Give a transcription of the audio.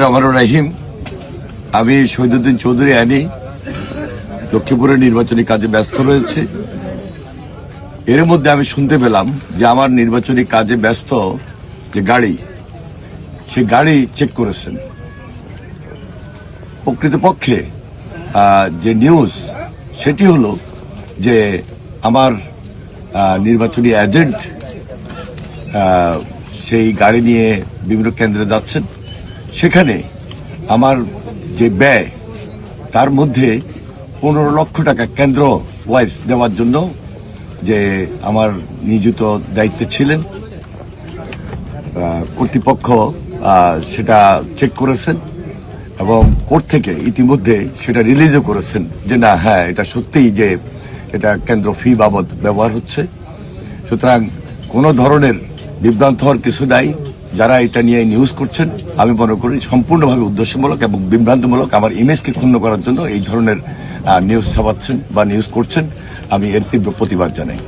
রহমান রাহিম। আমি শহীদুদ্দিন চৌধুরী আনি লক্ষ্মীপুরের নির্বাচনী কাজে ব্যস্ত রয়েছে। এর মধ্যে আমি শুনতে পেলাম যে আমার নির্বাচনী কাজে ব্যস্ত যে গাড়ি, সে গাড়ি চেক করেছেন। প্রকৃতপক্ষে যে নিউজ সেটি হলো যে আমার নির্বাচনী এজেন্ট সেই গাড়ি নিয়ে বিভিন্ন কেন্দ্রে যাচ্ছেন। সেখানে আমার যে ব্যয়, তার মধ্যে 15 লক্ষ টাকা কেন্দ্র ওয়াইজ দেওয়ার জন্য যে আমার নিয়োজিত দায়িত্বে ছিলেন কর্তৃপক্ষ সেটা চেক করেছেন এবং কোর্ট থেকে ইতিমধ্যে সেটা রিলিজও করেছেন যে না, হ্যাঁ, এটা সত্যিই যে এটা কেন্দ্র ফি বাবদ ব্যবহার হচ্ছে। সুতরাং কোনো ধরনের বিভ্রান্ত হওয়ার কিছু নাই। যারা এটা নিয়ে নিউজ করছেন, আমি মনে করি সম্পূর্ণভাবে উদ্দেশ্যমূলক এবং বিভ্রান্তমূলক, আমার ইমেজকে ক্ষুণ্ণ করার জন্য এই ধরনের নিউজ ছাপাচ্ছেন বা নিউজ করছেন। আমি এর তীব্র প্রতিবাদ জানাই।